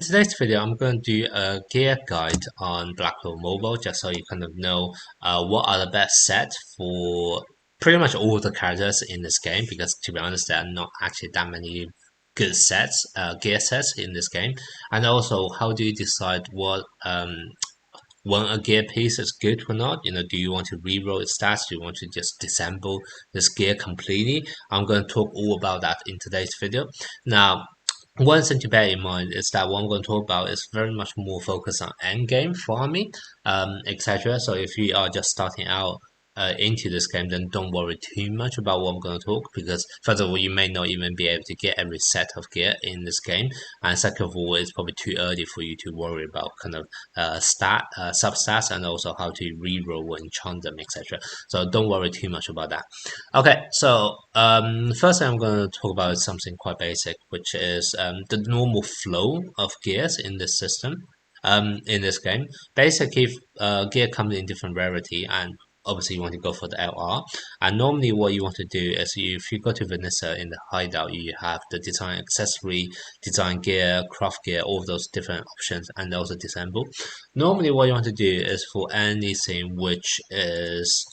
today's video, I'm going to do a gear guide on Black Clover Mobile, just so you kind of know what are the best sets for pretty much all the characters in this game. Because to be honest, there are not actually that many good sets, gear sets in this game. And also, how do you decide what when a gear piece is good or not? Do you want to reroll its stats? Do you want to just disassemble this gear completely? I'm going to talk all about that in today's video. Now, one thing to bear in mind is that what I'm going to talk about is very much more focused on endgame farming, etc. So if you are just starting out into this game, then don't worry too much about what I'm going to talk, because first of all, you may not even be able to get every set of gear in this game, and second of all, it's probably too early for you to worry about kind of substats, and also how to reroll or enchant them, etc. So don't worry too much about that. Okay, so first thing I'm going to talk about is something quite basic, which is the normal flow of gears in this system. In this game, basically, gear comes in different rarity, and obviously you want to go for the LR. And normally, what you want to do is, if you go to Vanessa in the hideout, you have the design accessory, design gear, craft gear, all of those different options, and also disassemble. Normally, what you want to do is for anything which is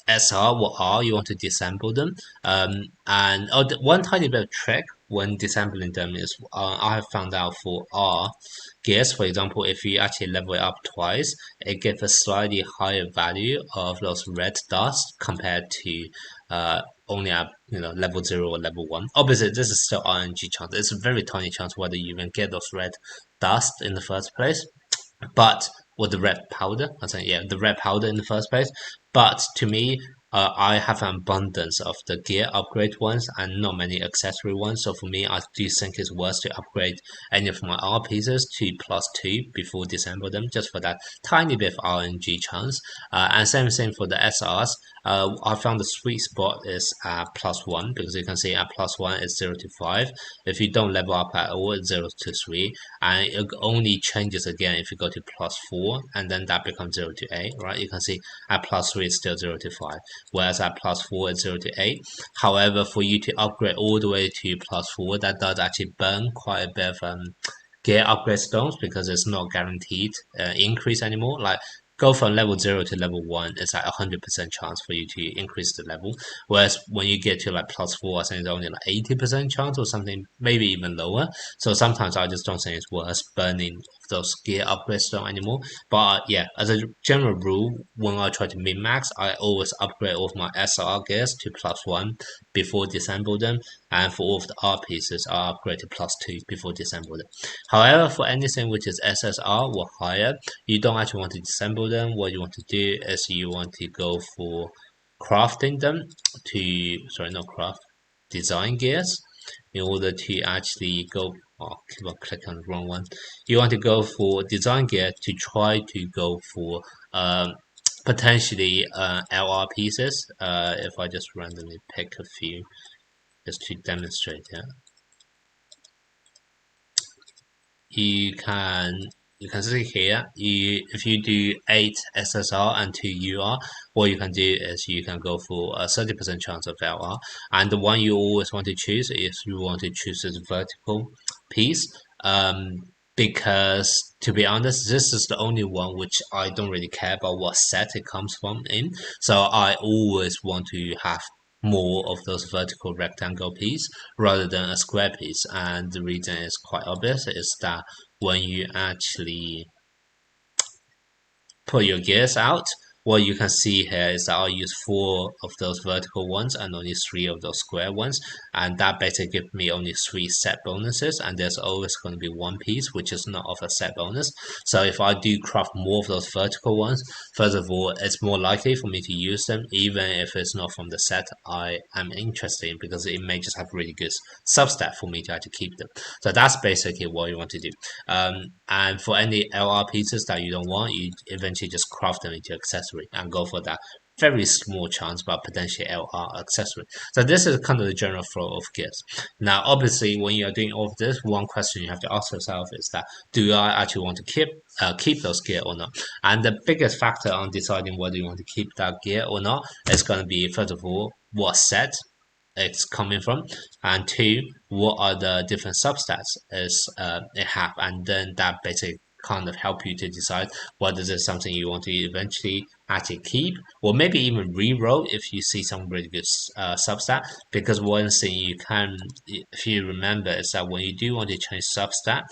SR or R, you want to disassemble them. And one tiny bit of trick when disassembling them is I have found out for R gears, for example, if you actually level it up twice, it gives a slightly higher value of those red dust compared to only at level 0 or level 1. Obviously, this is still RNG chance. It's a very tiny chance whether you even get those red dust in the first place. But with the red powder, I think, yeah, the red powder in the first place. But to me, I have an abundance of the gear upgrade ones and not many accessory ones. So for me, I do think it's worth to upgrade any of my R pieces to +2 before disassemble them, just for that tiny bit of RNG chance. And same thing for the SRs. I found the sweet spot is at +1, because you can see at +1 it's 0 to 5. If you don't level up at all, it's 0 to 3, and it only changes again if you go to +4, and then that becomes 0 to 8, right? You can see at +3 it's still 0 to 5, whereas at +4 it's 0 to 8. However, for you to upgrade all the way to +4, that does actually burn quite a bit of gear upgrade stones, because it's not guaranteed increase anymore. Like, go from level 0 to level 1, it's like 100% chance for you to increase the level. Whereas when you get to like +4, I think it's only like 80% chance or something, maybe even lower. So sometimes I just don't think it's worth burning those gear upgrade stone anymore. But yeah, as a general rule, when I try to min-max, I always upgrade all of my SR gears to +1 before disassemble them. And for all of the R pieces, I upgrade to +2 before disassemble them. However, for anything which is SSR or higher, you don't actually want to disassemble them. What you want to do is you want to go for crafting them to, sorry, not craft, design gears, in order to actually go, oh, keep on clicking on the wrong one. You want to go for design gear to try to go for potentially LR pieces. If I just randomly pick a few just to demonstrate it. You can see here, if you do 8 SSR and 2 UR, what you can do is you can go for a 30% chance of LR, and the one you always want to choose is you want to choose this vertical piece, because to be honest, this is the only one which I don't really care about what set it comes from in, so I always want to have more of those vertical rectangle piece rather than a square piece. And the reason is quite obvious, is that when you actually put your gears out, what you can see here is that I'll use 4 of those vertical ones and only 3 of those square ones, and that basically gives me only 3 set bonuses, and there's always going to be one piece which is not of a set bonus. So if I do craft more of those vertical ones, first of all, it's more likely for me to use them, even if it's not from the set I am interested in, because it may just have really good substat for me to actually keep them. So that's basically what you want to do. And for any LR pieces that you don't want, you eventually just craft them into accessory and go for that very small chance but potentially LR accessory. So this is kind of the general flow of gears. Now, obviously, when you are doing all of this, one question you have to ask yourself is that, do I actually want to keep those gear or not? And the biggest factor on deciding whether you want to keep that gear or not is going to be, first of all, what set it's coming from, and two, what are the different substats it have, and then that basically kind of help you to decide whether this is something you want to eventually actually keep, or maybe even reroll if you see some really good substat. Because one thing you can, if you remember, is that when you do want to change substat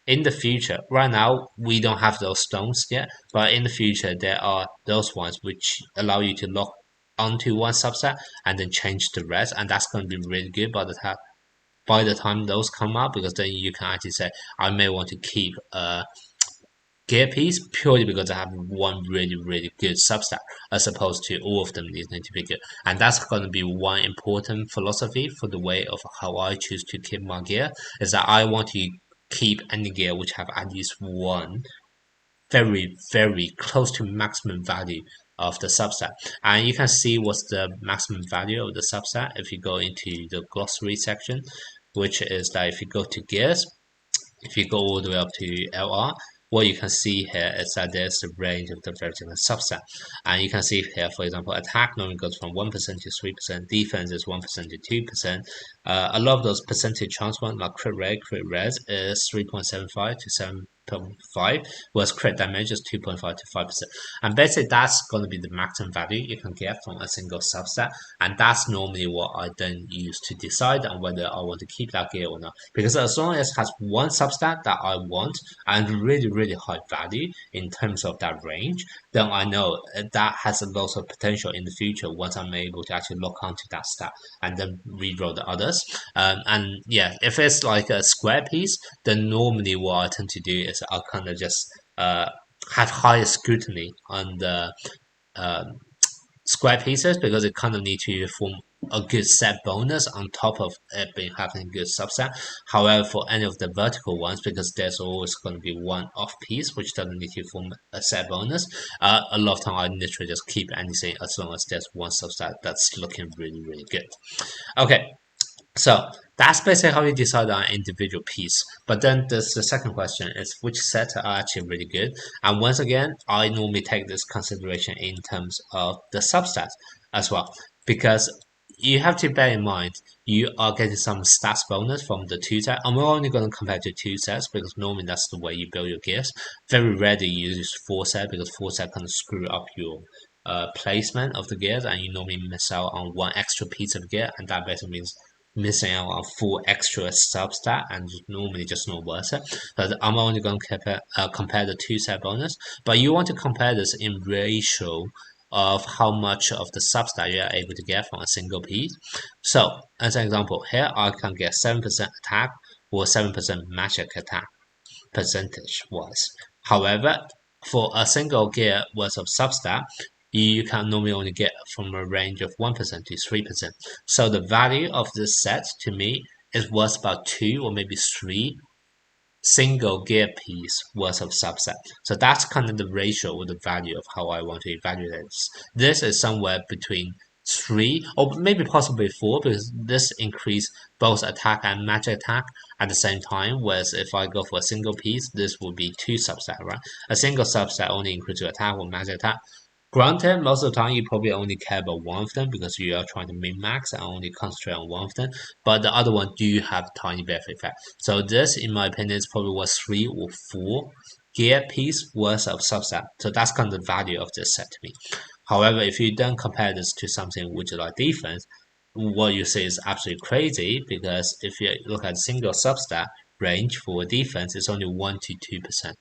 in the future, right now we don't have those stones yet, but in the future there are those ones which allow you to lock onto one subset and then change the rest, and that's going to be really good by the time those come out, because then you can actually say I may want to keep a gear piece purely because I have one really good subset, as opposed to all of them needing to be good. And that's going to be one important philosophy for the way of how I choose to keep my gear, is that I want to keep any gear which have at least one very close to maximum value of the subset. And you can see what's the maximum value of the subset if you go into the glossary section, which is that if you go to gears, if you go all the way up to LR, what you can see here is that there's a range of the very different subset. And you can see here, for example, attack normally goes from 1% to 3%, defense is 1% to 2%. A lot of those percentage chance ones, like crit res is 3.75 to 7.5, whereas crit damage is 2.5 to 5%. And basically, that's going to be the maximum value you can get from a single subset. And that's normally what I then use to decide on whether I want to keep that gear or not. Because as long as it has one substat that I want and really high value in terms of that range, then I know that has a lot of potential in the future once I'm able to actually lock onto that stat and then reroll the others. And yeah, if it's like a square piece, then normally what I tend to do is I'll kind of just have higher scrutiny on the um, square pieces, because it kind of need to form a good set bonus on top of it being having a good subset. However, for any of the vertical ones, because there's always going to be one off piece which doesn't need to form a set bonus, a lot of time I literally just keep anything as long as there's one subset that's looking really good. Okay, so that's basically how you decide on an individual piece. But then there's the second question is which sets are actually really good. And once again, I normally take this consideration in terms of the substats as well. Because you have to bear in mind you are getting some stats bonus from the two set. And we're only going to compare to two sets because normally that's the way you build your gears. Very rarely you use four set, because four set kind of screw up your placement of the gears, and you normally miss out on one extra piece of gear, and that basically means missing out on full extra substat, and normally just not worth it. But I'm only going to compare the two set bonus, but you want to compare this in ratio of how much of the substat you are able to get from a single piece. So as an example, here I can get 7% attack or 7% magic attack percentage wise. However, for a single gear worth of substat, you can normally only get from a range of 1% to 3%. So the value of this set to me is worth about 2 or maybe 3 single gear piece worth of subset. So that's kind of the ratio or the value of how I want to evaluate this. This is somewhere between 3 or maybe possibly 4, because this increase both attack and magic attack at the same time, whereas if I go for a single piece, this would be 2 subset, right? A single subset only increases attack or magic attack. Granted, most of the time you probably only care about one of them because you are trying to min-max and only concentrate on one of them, but the other one do have tiny bit of effect. So this, in my opinion, is probably worth 3 or 4 gear piece worth of subset. So that's kind of the value of this set to me. However, if you then compare this to something which is like defense, what you see is absolutely crazy, because if you look at single substat range for defense, it's only 1 to 2%,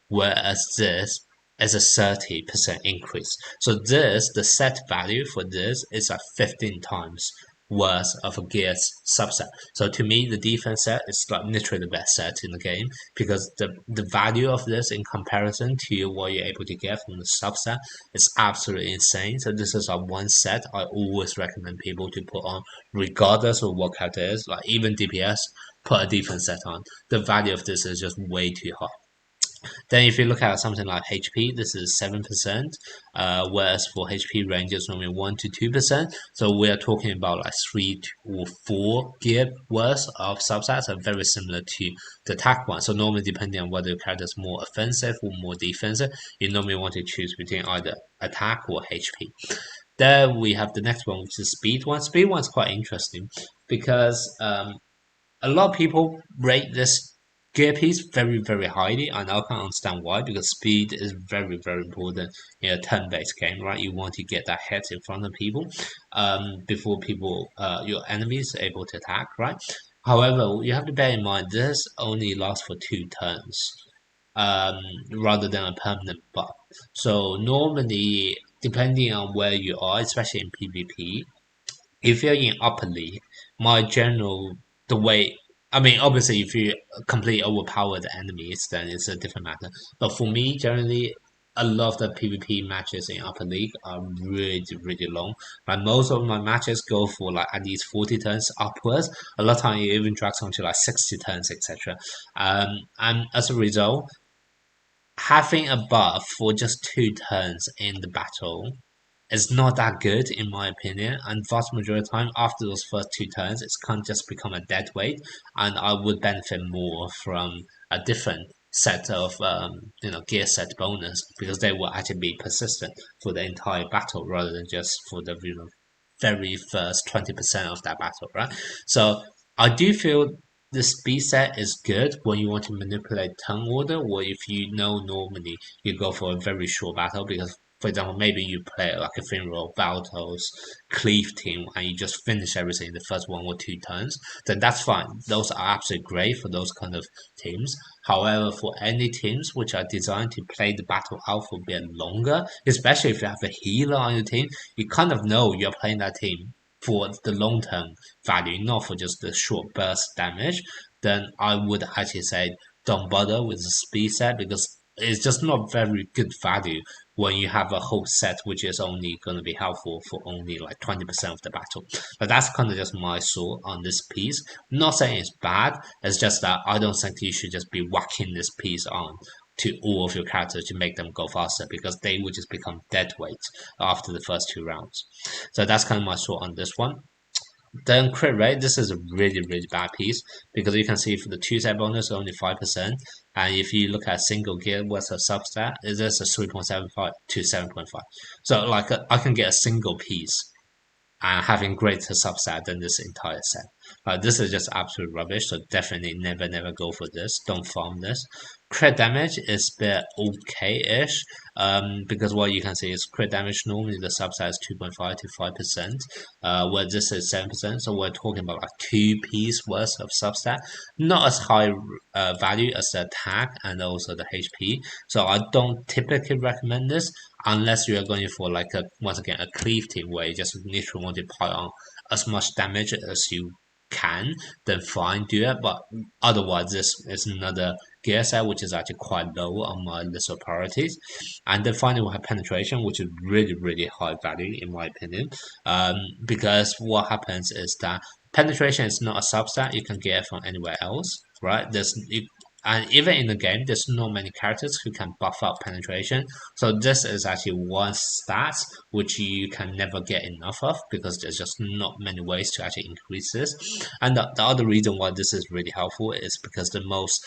whereas this is a 30% increase. So this, the set value for this is like 15 times worth of a gear's subset. So to me, the defense set is like literally the best set in the game, because the value of this in comparison to what you're able to get from the subset is absolutely insane. So this is a one set I always recommend people to put on, regardless of what character it is. Like even DPS, put a defense set on. The value of this is just way too high. Then if you look at something like HP, this is 7%, whereas for HP range it's normally 1 to 2%. So we are talking about like 3 or 4 gear worth of subsets, are very similar to the attack one. So normally depending on whether your character is more offensive or more defensive, you normally want to choose between either attack or HP. There we have the next one, which is speed one. Speed one is quite interesting because a lot of people rate this gear piece very, very highly, and I can understand why, because speed is very, very important in a turn-based game, right? You want to get that hit in front of people before your enemies are able to attack, right? However, you have to bear in mind this only lasts for 2 turns um, rather than a permanent buff. So normally, depending on where you are, especially in PvP, if you're in upper league, my general the way I mean obviously if you completely overpower the enemies then it's a different matter. But for me generally a lot of the PvP matches in upper league are really really long. Like most of my matches go for like at least 40 turns upwards. A lot of time it even drags on to like 60 turns, etc. And as a result, having a buff for just 2 turns in the battle is not that good in my opinion, and vast majority of the time after those first 2 turns it's kind of just become a dead weight, and I would benefit more from a different set of gear set bonus because they will actually be persistent for the entire battle rather than just for the very first 20% of that battle, right? So I do feel the speed set is good when you want to manipulate turn order, or if you know normally you go for a very short battle because for example, maybe you play like a Finral, Valtos, Cleave team, and you just finish everything in the first 1 or 2 turns, then that's fine. Those are absolutely great for those kind of teams. However, for any teams which are designed to play the battle out for a bit longer, especially if you have a healer on your team, you kind of know you're playing that team for the long term value, not for just the short burst damage, then I would actually say don't bother with the speed set because it's just not very good value when you have a whole set which is only going to be helpful for only like 20% of the battle. But that's kind of just my thought on this piece. Not saying it's bad, it's just that I don't think you should just be whacking this piece on to all of your characters to make them go faster because they would just become dead weight after the first 2 rounds. So that's kind of my thought on this one. Then crit rate, this is a really, really bad piece because you can see for the 2 set bonus only 5%. And if you look at single gear what's a substat, it is a 3.75 to 7.5. So like I can get a single piece and having greater subset than this entire set. This is just absolute rubbish, so definitely never, never go for this. Don't farm this. Crit damage is a bit okay-ish, because what you can see is crit damage normally the subset is 2.5 to 5%, where this is 7%, so we're talking about like 2 piece worth of substat. Not as high value as the attack and also the HP, so I don't typically recommend this unless you are going for like a once again a cleave team where you just literally want to pile on as much damage as you can, then fine, do it. But otherwise, this is another gear set which is actually quite low on my list of priorities. And then finally, we have penetration, which is really, really high value in my opinion. Because what happens is that penetration is not a substat you can get from anywhere else, right? And even in the game, there's not many characters who can buff up penetration. So this is actually one stat which you can never get enough of because there's just not many ways to actually increase this. And the other reason why this is really helpful is because the most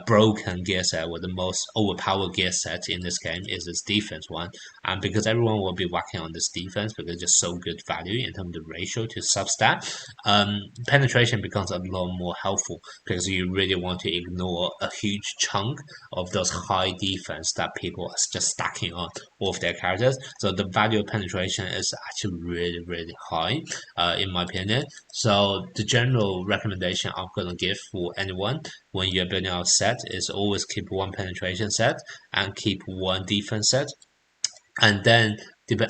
broken gear set or the most overpowered gear set in this game is this defense one, and because everyone will be whacking on this defense because it's just so good value in terms of ratio to substat, penetration becomes a lot more helpful because you really want to ignore a huge chunk of those high defense that people are just stacking on all of their characters. So the value of penetration is actually really, really high, in my opinion. So the general recommendation I'm gonna give for anyone when you're building out a set is always keep one penetration set and keep one defense set, and then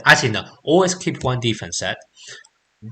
actually no, always keep one defense set.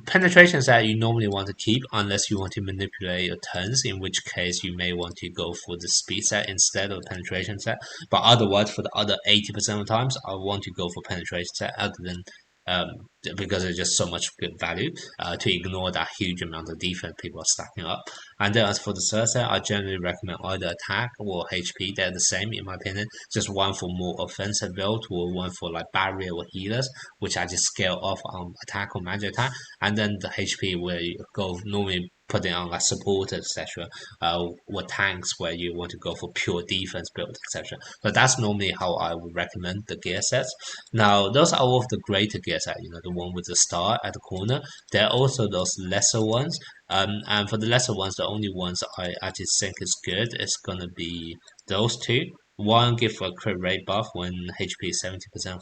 Penetrations that you normally want to keep unless you want to manipulate your turns, in which case you may want to go for the speed set instead of penetration set. But otherwise, for the other 80% of the times, I want to go for penetration set other than um, because it's just so much good value to ignore that huge amount of defense people are stacking up. And then as for the third set, I generally recommend either attack or HP. They're the same in my opinion. Just one for more offensive build or one for like barrier or healers, which I just scale off on attack or magic attack, and then the HP will go normally putting on like support, etc. Or tanks where you want to go for pure defense build, etc. But that's normally how I would recommend the gear sets. Now, those are all of the greater gear set, the one with the star at the corner. There are also those lesser ones. And for the lesser ones, the only ones I actually think is good is gonna be those two. One give a crit rate buff when HP is 70%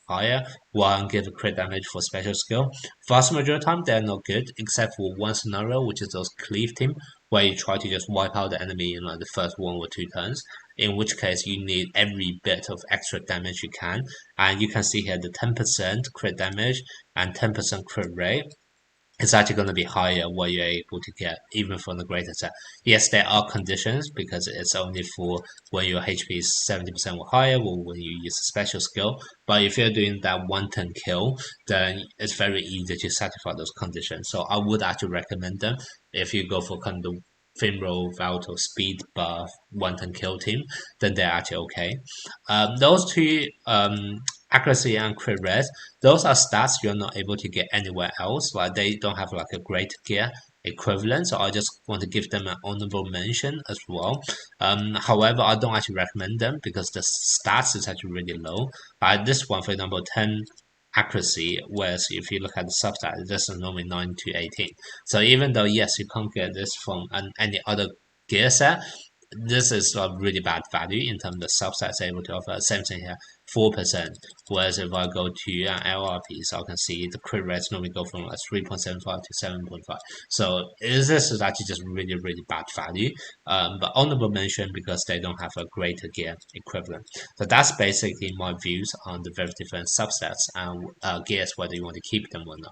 higher. One give a crit damage for special skill. Vast majority of the time, they're not good, except for one scenario, which is those cleave team, where you try to just wipe out the enemy in like the first 1 or 2 turns. In which case, you need every bit of extra damage you can, and you can see here the 10% crit damage and 10% crit rate it's actually going to be higher what you're able to get even from the greater set. Yes, there are conditions because it's only for when your HP is 70% or higher or when you use a special skill. But if you're doing that 1 turn kill, then it's very easy to satisfy those conditions. So I would actually recommend them if you go for kind of the Finro, Valto, Speed buff, 1 turn kill team, then they're actually okay. Those two, accuracy and crit rate, those are stats you're not able to get anywhere else. Like they don't have like a great gear equivalent, so I just want to give them an honorable mention as well. However, I don't actually recommend them because the stats is actually really low. This one, for example, 10 accuracy, whereas if you look at the substat, this is normally 9 to 18. So even though yes, you can't get this from any other gear set, this is a really bad value in terms of the subsets able to offer. Same thing here, 4%. Whereas if I go to an LRP, so I can see the crit rates normally go from like 3.75 to 7.5. So this is actually just really, really bad value. But honorable mention because they don't have a greater gear equivalent. So that's basically my views on the very different subsets and gears, whether you want to keep them or not.